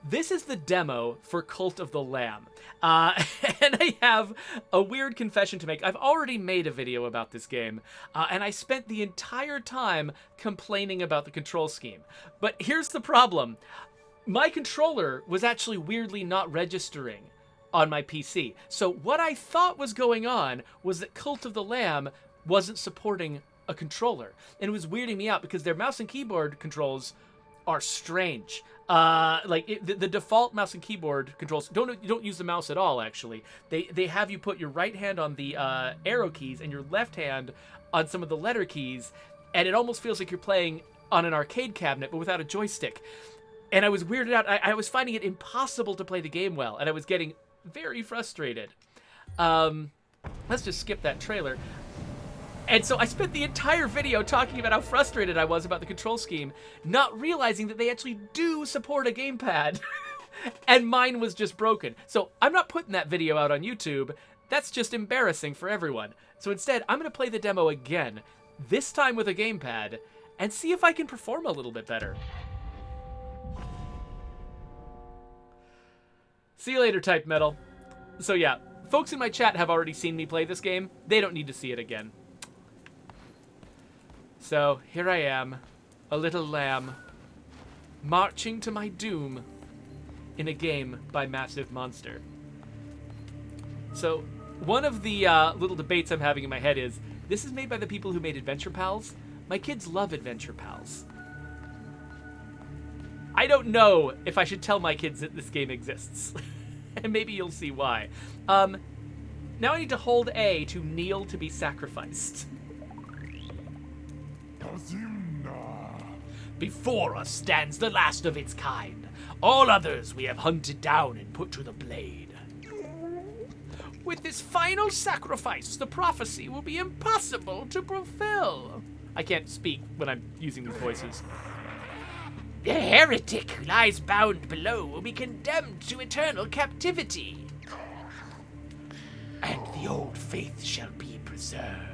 This is the demo for Cult of the Lamb. And I have a weird confession to make. I've already made a video about this game, and I spent the entire time complaining about the control scheme. But here's the problem. My controller was actually weirdly not registering on my PC. So what I thought was going on was that Cult of the Lamb wasn't supporting a controller. And it was weirding me out because their mouse and keyboard controls are strange. The default mouse and keyboard controls you don't use the mouse at all. Actually, they have you put your right hand on the arrow keys and your left hand on some of the letter keys, and it almost feels like you're playing on an arcade cabinet but without a joystick. And I was weirded out. I was finding it impossible to play the game well, and I was getting very frustrated. Let's just skip that trailer. And so I spent the entire video talking about how frustrated I was about the control scheme, not realizing that they actually do support a gamepad, and mine was just broken. So I'm not putting that video out on YouTube. That's just embarrassing for everyone. So instead, I'm going to play the demo again, this time with a gamepad, and see if I can perform a little bit better. See you later, Type Metal. So yeah, folks in my chat have already seen me play this game. They don't need to see it again. So, here I am, a little lamb, marching to my doom in a game by Massive Monster. So, one of the little debates I'm having in my head is, this is made by the people who made Adventure Pals. My kids love Adventure Pals. I don't know if I should tell my kids that this game exists. And maybe you'll see why. Now I need to hold A to kneel to be sacrificed. Before us stands the last of its kind. All others we have hunted down and put to the blade. With this final sacrifice, the prophecy will be impossible to fulfill. I can't speak when I'm using these voices. The heretic who lies bound below will be condemned to eternal captivity. And the old faith shall be preserved.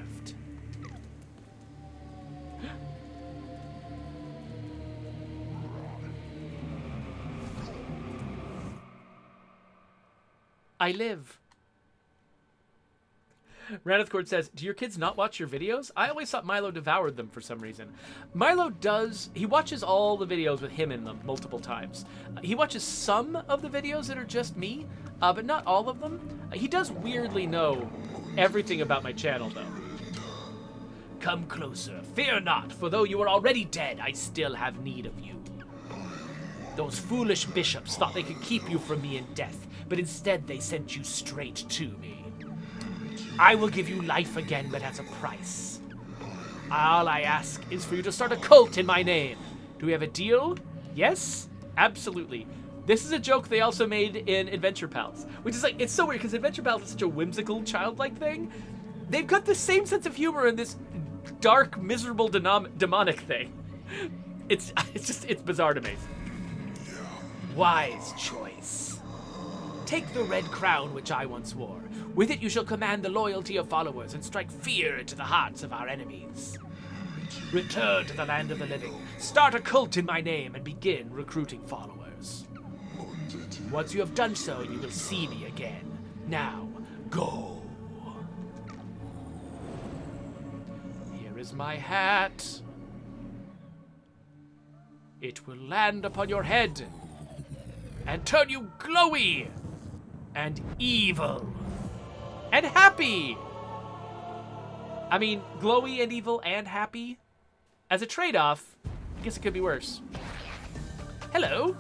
I live. Ranithcord says, do your kids not watch your videos? I always thought Milo devoured them for some reason. Milo does. He watches all the videos with him in them multiple times. He watches some of the videos that are just me, but not all of them. He does weirdly know everything about my channel, though. Come closer. Fear not, for though you are already dead, I still have need of you. Those foolish bishops thought they could keep you from me in death, but instead they sent you straight to me. I will give you life again, but at a price. All I ask is for you to start a cult in my name. Do we have a deal? Yes? Absolutely. This is a joke they also made in Adventure Pals, which is like, it's so weird because Adventure Pals is such a whimsical, childlike thing. They've got the same sense of humor in this dark, miserable, demonic thing. It's bizarre to me. Wise choice. Take the red crown which I once wore. With it you shall command the loyalty of followers and strike fear into the hearts of our enemies. Return to the land of the living. Start a cult in my name and begin recruiting followers. Once you have done so, you will see me again. Now, go. Here is my hat. It will land upon your head and turn you glowy and evil and happy. I mean, glowy and evil and happy? As a trade-off, I guess it could be worse. Hello.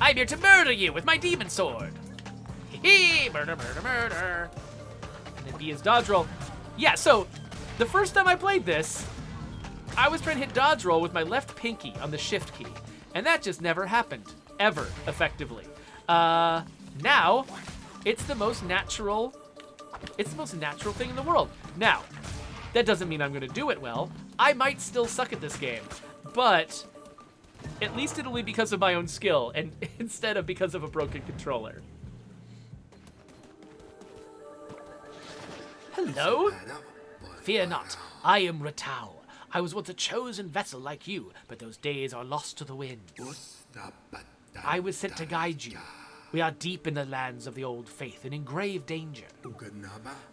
I'm here to murder you with my demon sword. Hee, murder, murder, murder. And then B is dodge roll. Yeah, so the first time I played this, I was trying to hit dodge roll with my left pinky on the shift key, and that just never happened, ever, effectively. Now, it's the most natural thing in the world. Now, that doesn't mean I'm gonna do it well. I might still suck at this game, but at least it'll be because of my own skill, and instead of because of a broken controller. Hello? Fear not, I am Ratau. I was once a chosen vessel like you, but those days are lost to the wind. I was sent to guide you. We are deep in the lands of the old faith and in grave danger.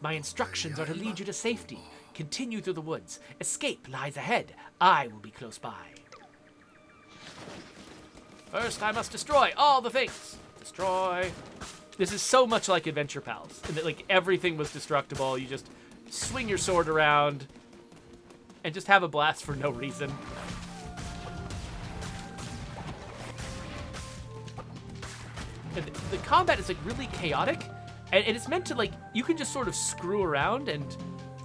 My instructions are to lead you to safety. Continue through the woods. Escape lies ahead. I will be close by. First, I must destroy all the things. Destroy. This is so much like Adventure Pals. And that, like, everything was destructible. You just swing your sword around and just have a blast for no reason. And the combat is, like, really chaotic. And it's meant to, like, you can just sort of screw around and,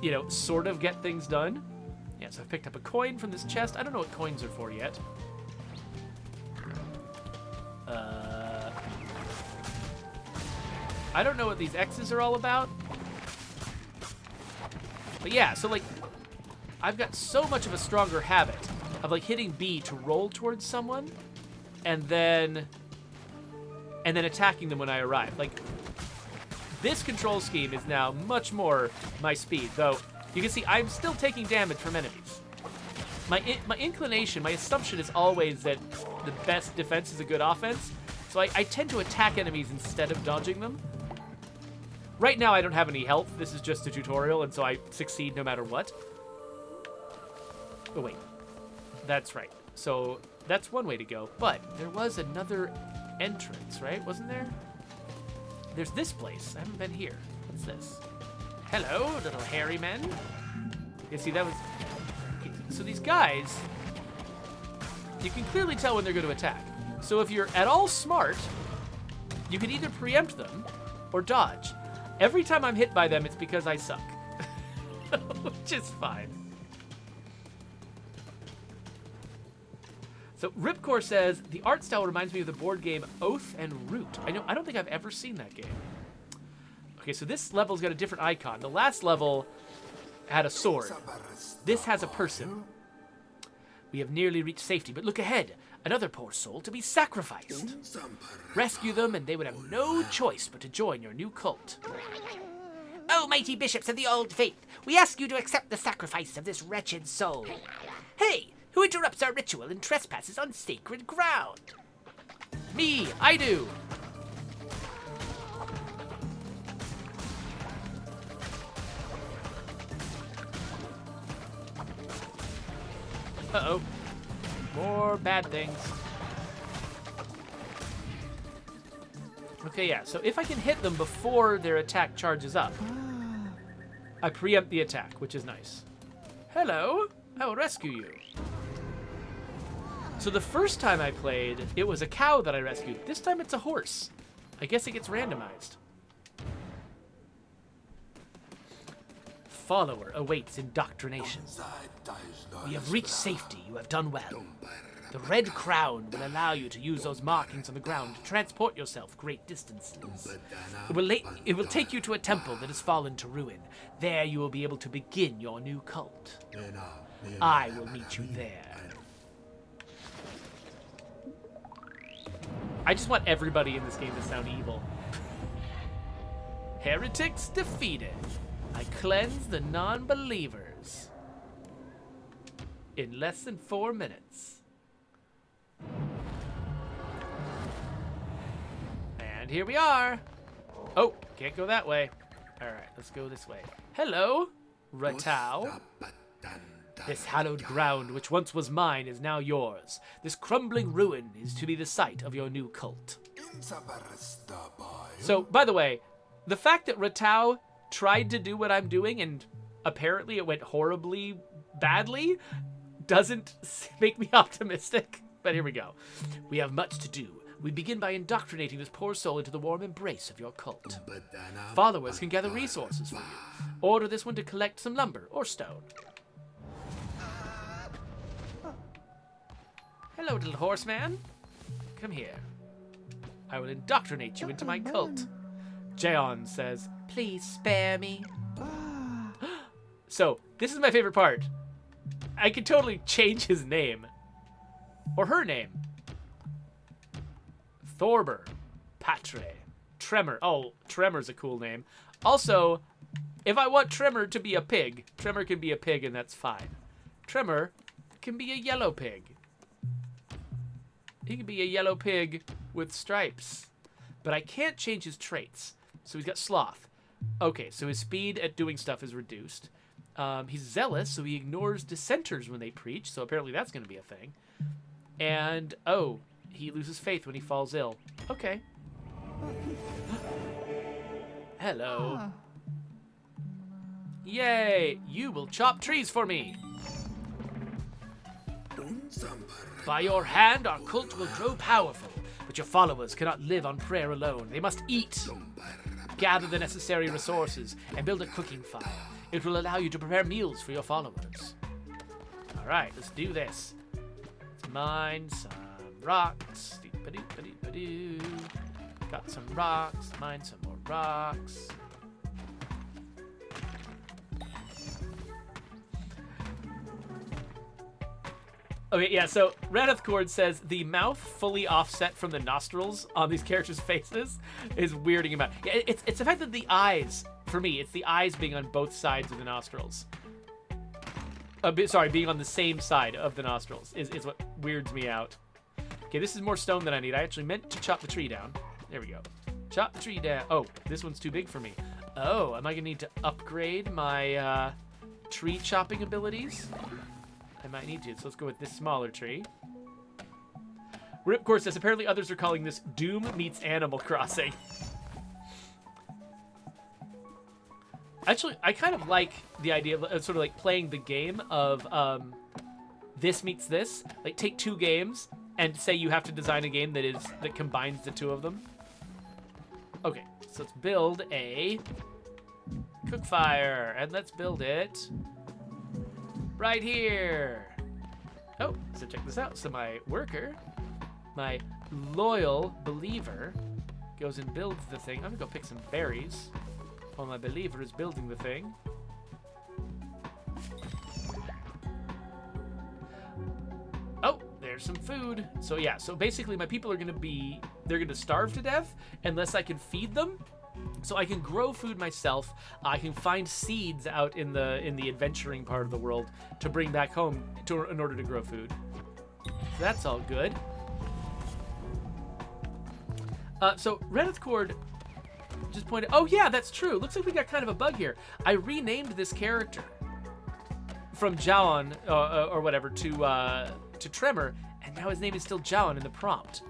you know, sort of get things done. Yeah, so I've picked up a coin from this chest. I don't know what coins are for yet. I don't know what these X's are all about. But yeah, so, like, I've got so much of a stronger habit of, like, hitting B to roll towards someone and then attacking them when I arrive. Like, this control scheme is now much more my speed, though you can see I'm still taking damage from enemies. My inclination, my assumption is always that the best defense is a good offense, so I tend to attack enemies instead of dodging them. Right now I don't have any health, this is just a tutorial, and so I succeed no matter what. Oh wait, that's right. So that's one way to go, but there was another entrance, right? Wasn't there? There's this place. I haven't been here. What's this? Hello, little hairy men. You see, that was... Okay, so these guys, you can clearly tell when they're going to attack. So if you're at all smart, you can either preempt them or dodge. Every time I'm hit by them, it's because I suck. Which is fine. So Ripcore says, the art style reminds me of the board game Oath and Root. I don't think I've ever seen that game. Okay, so this level's got a different icon. The last level had a sword. This has a person. We have nearly reached safety, but look ahead. Another poor soul to be sacrificed. Rescue them, and they would have no choice but to join your new cult. Oh, mighty bishops of the old faith, we ask you to accept the sacrifice of this wretched soul. Hey! Who interrupts our ritual and trespasses on sacred ground? Me, I do. Uh-oh. More bad things. Okay, yeah, so if I can hit them before their attack charges up, I preempt the attack, which is nice. Hello, I will rescue you. So the first time I played, it was a cow that I rescued. This time it's a horse. I guess it gets randomized. Follower awaits indoctrination. We have reached safety. You have done well. The red crown will allow you to use those markings on the ground to transport yourself great distances. It will take you to a temple that has fallen to ruin. There you will be able to begin your new cult. I will meet you there. I just want everybody in this game to sound evil. Heretics defeated. I cleanse the non-believers. In less than 4 minutes. And here we are. Oh, can't go that way. All right, let's go this way. Hello, Ratau. This hallowed ground, which once was mine, is now yours. This crumbling ruin is to be the site of your new cult. So, by the way, the fact that Ratau tried to do what I'm doing and apparently it went horribly badly doesn't make me optimistic. But here we go. We have much to do. We begin by indoctrinating this poor soul into the warm embrace of your cult. Followers can gather resources for you. Order this one to collect some lumber or stone. Hello, little horseman. Come here. I will indoctrinate you into my cult. Jeon says, please spare me. So, this is my favorite part. I could totally change his name. Or her name. Thorber. Patre. Tremor. Oh, Tremor's a cool name. Also, if I want Tremor to be a pig, Tremor can be a pig and that's fine. Tremor can be a yellow pig. He can be a yellow pig with stripes. But I can't change his traits. So he's got sloth. Okay, so his speed at doing stuff is reduced. He's zealous, so he ignores dissenters when they preach. So apparently that's going to be a thing. And, oh, he loses faith when he falls ill. Okay. Hello. Yay! You will chop trees for me. By your hand, our cult will grow powerful, but your followers cannot live on prayer alone. They must eat. Gather the necessary resources and build a cooking fire. It will allow you to prepare meals for your followers. All right, let's do this. Let's mine some rocks. Got some rocks. Mine some more rocks. Okay, yeah, so Raneth Cord says the mouth fully offset from the nostrils on these characters' faces is weirding him out. Yeah, it's the fact that the eyes, for me, it's the eyes being on both sides of the nostrils. Being on the same side of the nostrils is what weirds me out. Okay, this is more stone than I need. I actually meant to chop the tree down. There we go. Chop the tree down. Oh, this one's too big for me. Oh, am I going to need to upgrade my tree chopping abilities? I might need to, so let's go with this smaller tree. Ripcord says, apparently others are calling this Doom meets Animal Crossing. Actually, I kind of like the idea of sort of like playing the game of this meets this. Like, take two games and say you have to design a game that combines the two of them. Okay, so let's build a cook fire, and let's build it right here. Oh, so check this out. So my worker, my loyal believer, goes and builds the thing. I'm gonna go pick some berries while my believer is building the thing. Oh, there's some food. So yeah, so basically my people are they're gonna starve to death unless I can feed them. So I can grow food myself. I can find seeds out in the adventuring part of the world to bring back home in order to grow food. So that's all good. So Reneth Cord just pointed. Oh yeah, that's true. Looks like we got kind of a bug here. I renamed this character from Jaon or whatever to Tremor, and now his name is still Jaon in the prompt.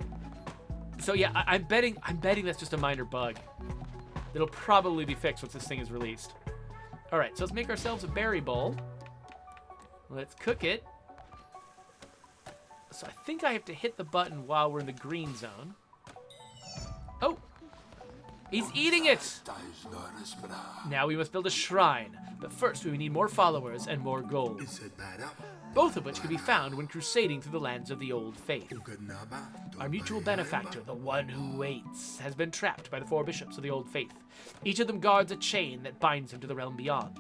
So yeah, I'm betting that's just a minor bug. It'll probably be fixed once this thing is released. All right, so let's make ourselves a berry bowl. Let's cook it. So I think I have to hit the button while we're in the green zone. Oh, he's eating it. Now we must build a shrine, but first we need more followers and more gold. Both of which can be found when crusading through the lands of the old faith. Our mutual benefactor, the one who waits, has been trapped by the four bishops of the old faith. Each of them guards a chain that binds him to the realm beyond.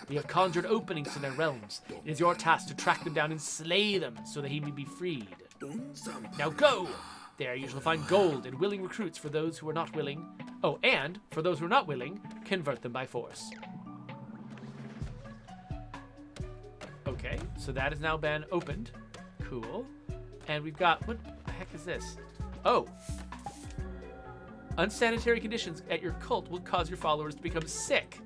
We have conjured openings to their realms. It is your task to track them down and slay them so that he may be freed. Now go! There you shall find gold and willing recruits for those who are not willing. Oh, and for those who are not willing, convert them by force. Okay, so that has now been opened. Cool. And we've got, what the heck is this? Oh. Unsanitary conditions at your cult will cause your followers to become sick.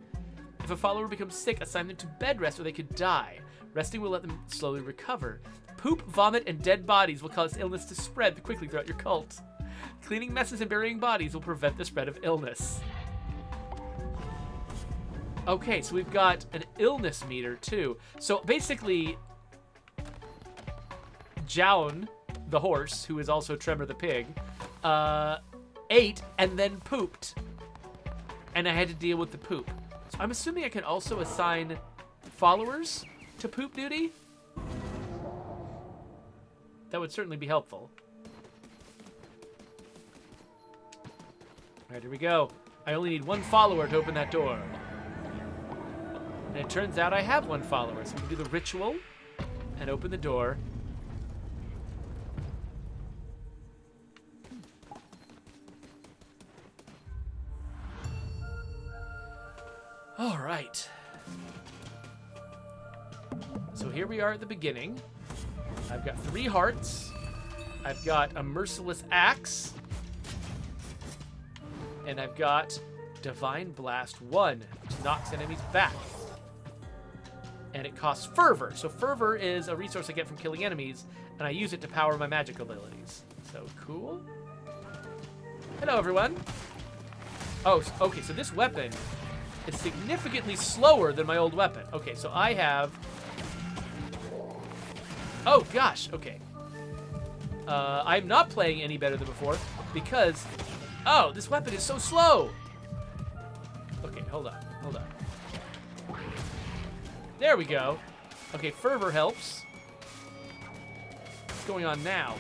If a follower becomes sick, assign them to bed rest or they could die. Resting will let them slowly recover. Poop, vomit, and dead bodies will cause illness to spread quickly throughout your cult. Cleaning messes and burying bodies will prevent the spread of illness. Okay, so we've got an illness meter, too. So basically, Jaon, the horse, who is also Tremor the pig, ate and then pooped. And I had to deal with the poop. So I'm assuming I can also assign followers to poop duty? That would certainly be helpful. All right, here we go. I only need one follower to open that door. And it turns out I have one follower, so we can do the ritual and open the door. All right. So here we are at the beginning. I've got 3 hearts. I've got a merciless axe. And I've got Divine Blast 1, which knocks enemies back. And it costs Fervor. So Fervor is a resource I get from killing enemies, and I use it to power my magic abilities. So cool. Hello, everyone. Oh, okay, so this weapon is significantly slower than my old weapon. Okay, so I have... Oh, gosh, okay. I'm not playing any better than before because... Oh, this weapon is so slow. Okay, hold on. There we go. Okay, Fervor helps. What's going on now?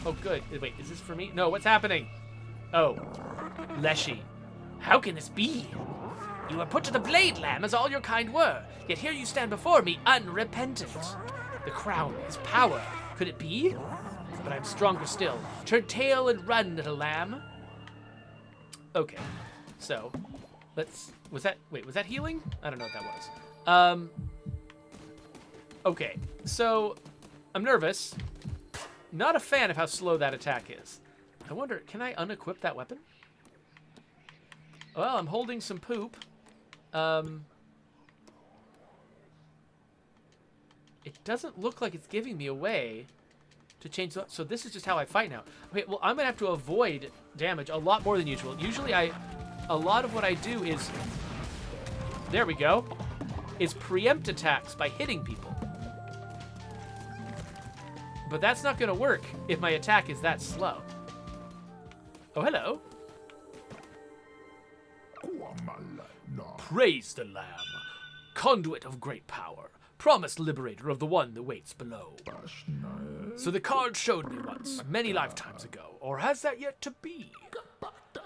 Oh, good. Wait, is this for me? No, what's happening? Oh, Leshy. How can this be? You were put to the blade, lamb, as all your kind were. Yet here you stand before me, unrepentant. The crown is power. Could it be? But I'm stronger still. Turn tail and run, little lamb. Okay, so let's... was that healing? I don't know what that was. Okay, so I'm nervous. Not a fan of how slow that attack is. I wonder, can I unequip that weapon? Well, I'm holding some poop. It doesn't look like it's giving me a way to change the... So this is just how I fight now. Okay, well, I'm going to have to avoid damage a lot more than usual. Usually a lot of what I do is... There we go. Is preempt attacks by hitting people. But that's not going to work if my attack is that slow. Oh, hello. Praise the Lamb, conduit of great power, promised liberator of the one that waits below. So the card showed me once, many lifetimes ago, or has that yet to be?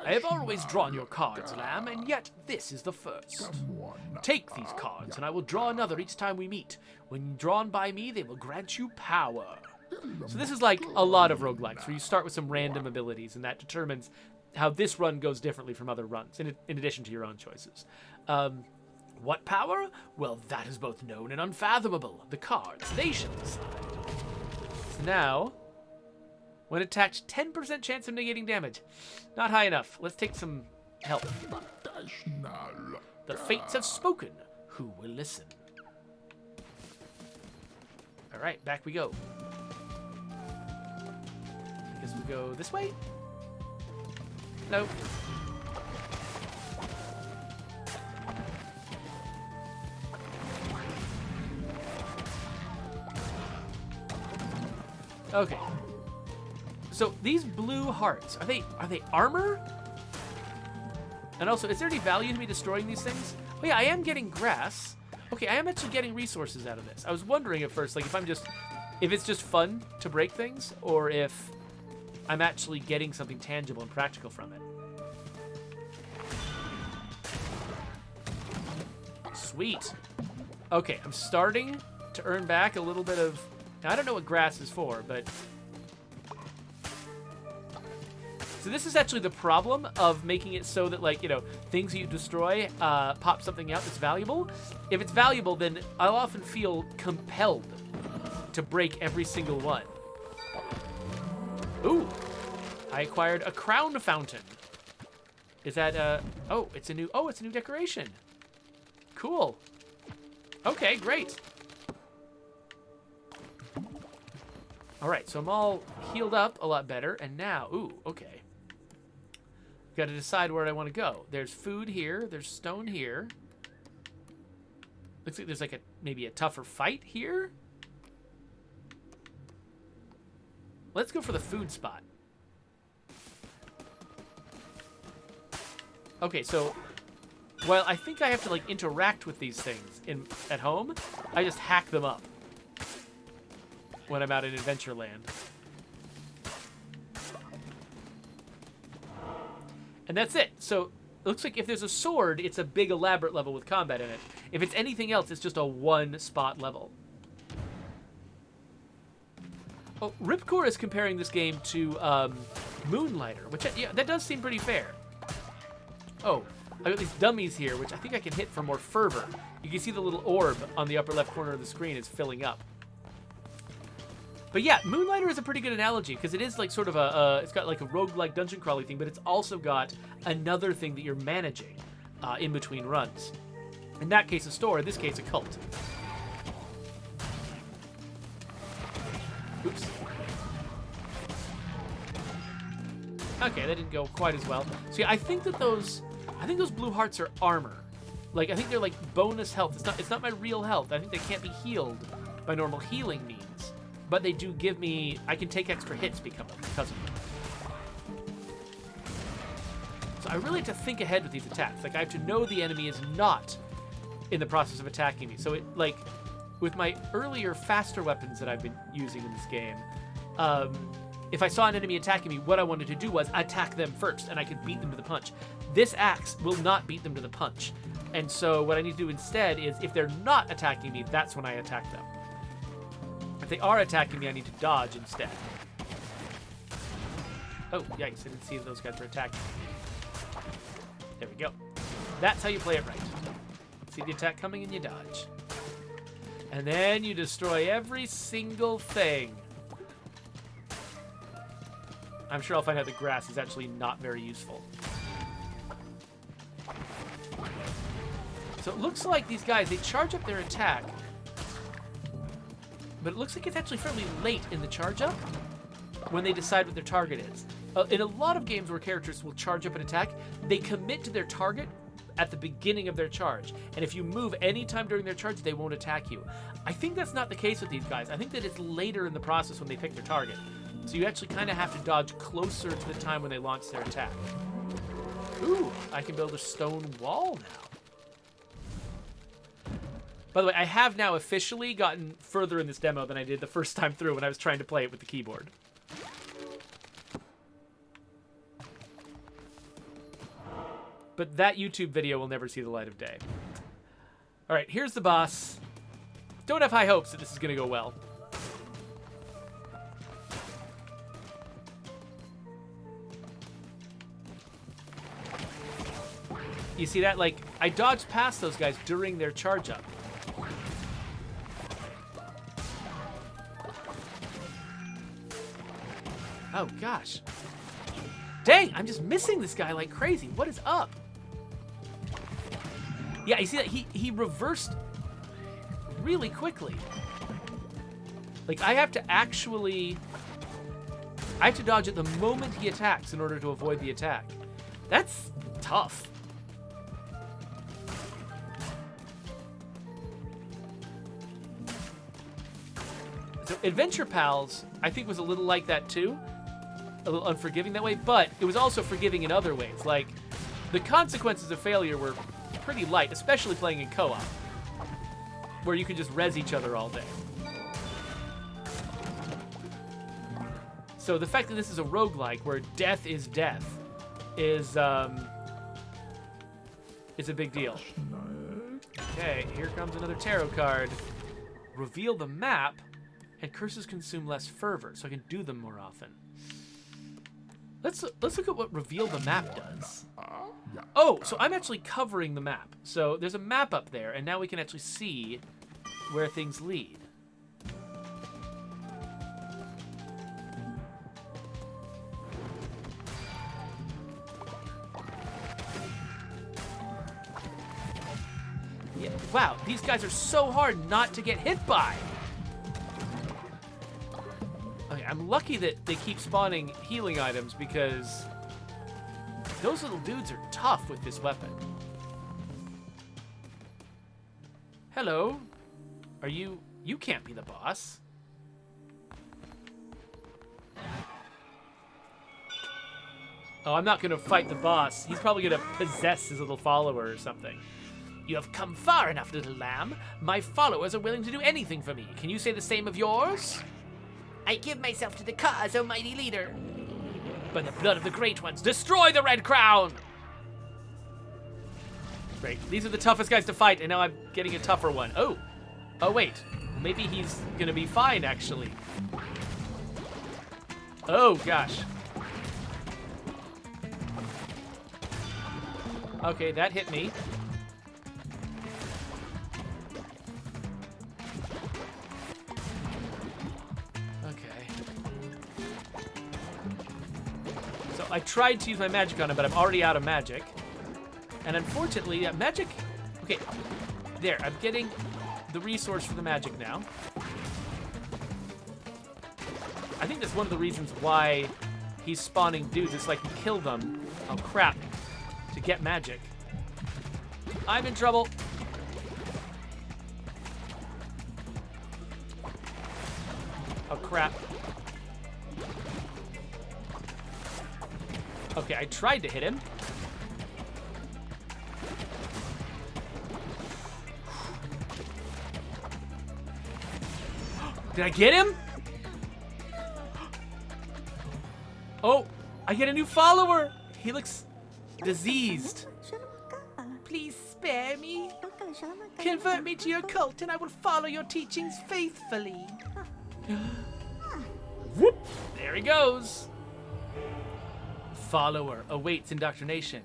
I have always drawn your cards, Lamb, and yet this is the first. Take these cards, and I will draw another each time we meet. When drawn by me, they will grant you power. So this is like a lot of roguelikes, where you start with some random abilities, and that determines how this run goes differently from other runs, in addition to your own choices. What power? Well, that is both known and unfathomable. The cards, they shall decide. So now, when attacked, 10% chance of negating damage. Not high enough. Let's take some help. The fates have spoken. Who will listen? All right, back we go. I guess we go this way? Nope. Okay. So these blue hearts, are they armor? And also, is there any value to me destroying these things? Oh yeah, I am getting grass. Okay, I am actually getting resources out of this. I was wondering at first, like, if it's just fun to break things, or if I'm actually getting something tangible and practical from it. Sweet. Okay, I'm starting to earn back a little bit of... Now, I don't know what grass is for, but... So this is actually the problem of making it so that, like, you know, things you destroy pop something out that's valuable. If it's valuable, then I'll often feel compelled to break every single one. Ooh, I acquired a crown fountain. Is that oh, it's a new decoration. Cool. Okay, great. All right, so I'm all healed up a lot better, and now, ooh, okay. Got to decide where I want to go. There's food here. There's stone here. Looks like there's like maybe a tougher fight here. Let's go for the food spot. Okay, so while I think I have to like interact with these things at home, I just hack them up when I'm out in Adventureland. And that's it. So it looks like if there's a sword, it's a big elaborate level with combat in it. If it's anything else, it's just a one-spot level. Oh, Ripcore is comparing this game to Moonlighter, which, yeah, that does seem pretty fair. Oh, I got these dummies here, which I think I can hit for more fervor. You can see the little orb on the upper left corner of the screen is filling up. But yeah, Moonlighter is a pretty good analogy because it is like sort of it's got like a roguelike dungeon crawling thing, but it's also got another thing that you're managing in between runs. In that case, a store. In this case, a cult. Oops. Okay, that didn't go quite as well. So yeah, I think those blue hearts are armor. Like, I think they're like bonus health. It's not my real health. I think they can't be healed by normal healing means. But they do give me... I can take extra hits because of them. So I really have to think ahead with these attacks. Like, I have to know the enemy is not in the process of attacking me. So, like, with my earlier, faster weapons that I've been using in this game, if I saw an enemy attacking me, what I wanted to do was attack them first, and I could beat them to the punch. This axe will not beat them to the punch. And so what I need to do instead is, if they're not attacking me, that's when I attack them. If they are attacking me, I need to dodge instead. Oh, yikes, I didn't see that those guys were attacking me. There we go. That's how you play it right. See the attack coming and you dodge. And then you destroy every single thing. I'm sure I'll find out the grass is actually not very useful. So it looks like these guys, they charge up their attack. But it looks like it's actually fairly late in the charge up when they decide what their target is. In a lot of games where characters will charge up an attack, they commit to their target at the beginning of their charge. And if you move any time during their charge, they won't attack you. I think that's not the case with these guys. I think that it's later in the process when they pick their target. So you actually kind of have to dodge closer to the time when they launch their attack. Ooh, I can build a stone wall now. By the way, I have now officially gotten further in this demo than I did the first time through when I was trying to play it with the keyboard. But that YouTube video will never see the light of day. All right, here's the boss. Don't have high hopes that this is going to go well. You see that? Like, I dodged past those guys during their charge up. Oh, gosh. Dang, I'm just missing this guy like crazy. What is up? Yeah, you see that? He reversed really quickly. Like, I have to dodge at the moment he attacks in order to avoid the attack. That's tough. So Adventure Pals, I think, was a little like that too. A little unforgiving that way, but it was also forgiving in other ways. Like, the consequences of failure were pretty light, especially playing in co-op, where you could just res each other all day. So the fact that this is a roguelike, where death is a big deal. Okay, here comes another tarot card. Reveal the map, and curses consume less fervor, so I can do them more often. Let's look at what reveal the map does. Oh, so I'm actually covering the map. So there's a map up there, and now we can actually see where things lead. Yeah, wow, these guys are so hard not to get hit by. Okay, I'm lucky that they keep spawning healing items because those little dudes are tough with this weapon. Hello. Are you... You can't be the boss. Oh, I'm not going to fight the boss. He's probably going to possess his little follower or something. You have come far enough, little lamb. My followers are willing to do anything for me. Can you say the same of yours? I give myself to the cause, O mighty leader. By the blood of the great ones, destroy the Red Crown! Great. These are the toughest guys to fight, and now I'm getting a tougher one. Oh. Oh, wait. Maybe he's gonna be fine, actually. Oh, gosh. Okay, that hit me. Okay. I tried to use my magic on him, but I'm already out of magic. And unfortunately, magic... Okay, there. I'm getting the resource for the magic now. I think that's one of the reasons why he's spawning dudes. It's like you kill them. Oh, crap. To get magic. I'm in trouble. Oh, crap. Okay, I tried to hit him. Did I get him? Oh, I get a new follower. He looks diseased. Please spare me. Convert me to your cult and I will follow your teachings faithfully. Whoop. There he goes. Follower awaits indoctrination.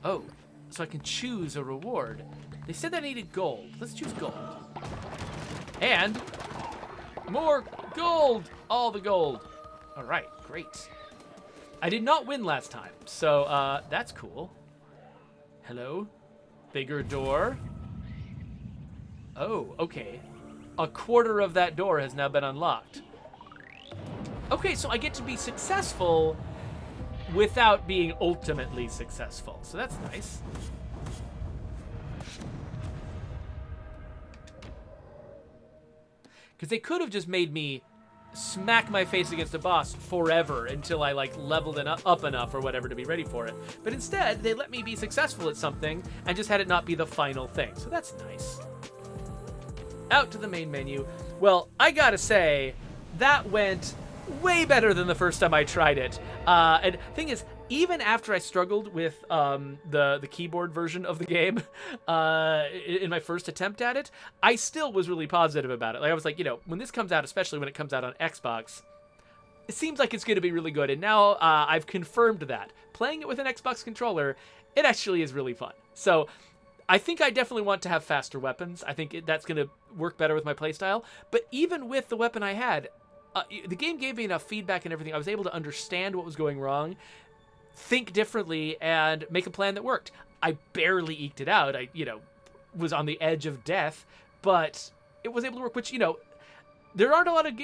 Oh, so I can choose a reward. They said I needed gold. Let's choose gold. And more gold. All the gold. All right, great. I did not win last time, so that's cool. Hello? Bigger door. Oh, okay. A quarter of that door has now been unlocked. Okay, so I get to be successful without being ultimately successful. So that's nice. Because they could have just made me smack my face against a boss forever until I like leveled it up enough or whatever to be ready for it. But instead, they let me be successful at something and just had it not be the final thing. So that's nice. Out to the main menu. Well, I gotta say, that went way better than the first time I tried it. And thing is, even after I struggled with the keyboard version of the game in my first attempt at it, I still was really positive about it. Like I was like, you know, when this comes out, especially when it comes out on Xbox, it seems like it's going to be really good. And now I've confirmed that. Playing it with an Xbox controller, it actually is really fun. So I think I definitely want to have faster weapons. I think that's going to work better with my playstyle. But even with the weapon I had, the game gave me enough feedback and everything. I was able to understand what was going wrong, think differently, and make a plan that worked. I barely eked it out. I, was on the edge of death, but it was able to work, which, there aren't a lot of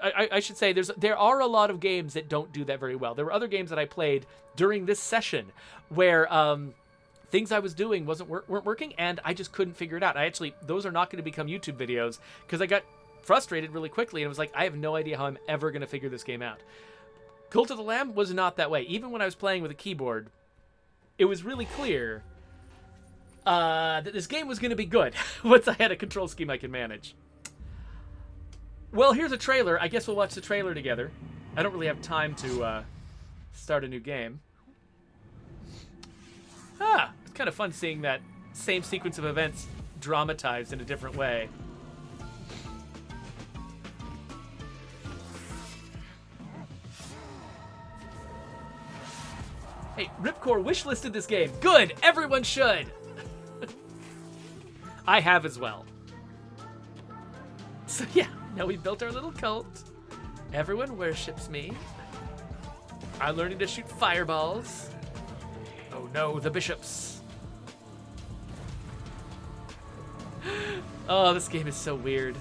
I should say there are a lot of games that don't do that very well. There were other games that I played during this session where things I was doing weren't working, and I just couldn't figure it out. Those are not going to become YouTube videos because I got frustrated really quickly and was like, I have no idea how I'm ever going to figure this game out. Cult of the Lamb was not that way. Even when I was playing with a keyboard, it was really clear that this game was going to be good once I had a control scheme I could manage. Well, here's a trailer. I guess we'll watch the trailer together. I don't really have time to start a new game. It's kind of fun seeing that same sequence of events dramatized in a different way. Hey, Ripcore wishlisted this game. Good! Everyone should! I have as well. So yeah, now we built our little cult. Everyone worships me. I'm learning to shoot fireballs. Oh no, the bishops. Oh, this game is so weird.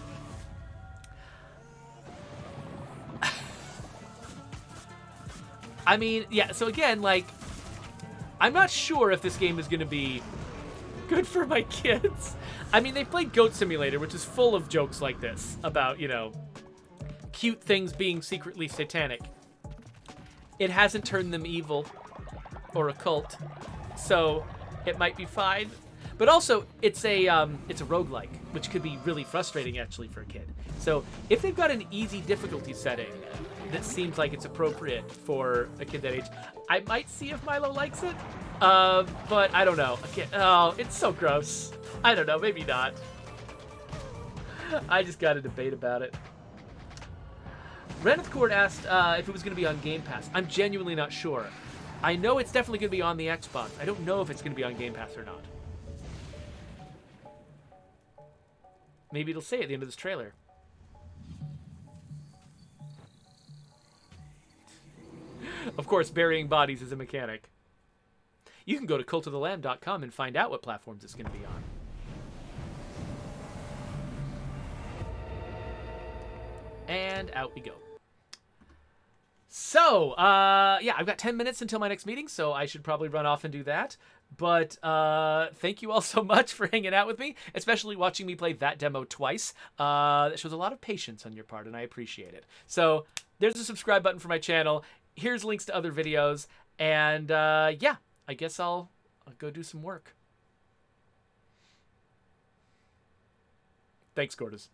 I mean, yeah, so again, like, I'm not sure if this game is going to be good for my kids. I mean, they've played Goat Simulator, which is full of jokes like this about, cute things being secretly satanic. It hasn't turned them evil or a cult, so it might be fine. But also, it's a roguelike, which could be really frustrating, actually, for a kid. So if they've got an easy difficulty setting that seems like it's appropriate for a kid that age, I might see if Milo likes it. But I don't know. Oh, it's so gross. I don't know. Maybe not. I just got a debate about it. Reneth Court asked if it was going to be on Game Pass. I'm genuinely not sure. I know it's definitely going to be on the Xbox. I don't know if it's going to be on Game Pass or not. Maybe it'll say at the end of this trailer. Of course, burying bodies is a mechanic. You can go to cultofthelamb.com and find out what platforms it's going to be on. And out we go. So, yeah, I've got 10 minutes until my next meeting, so I should probably run off and do that. But thank you all so much for hanging out with me, especially watching me play that demo twice. That shows a lot of patience on your part, and I appreciate it. So there's a subscribe button for my channel. Here's links to other videos. And yeah, I guess I'll go do some work. Thanks, Gordas.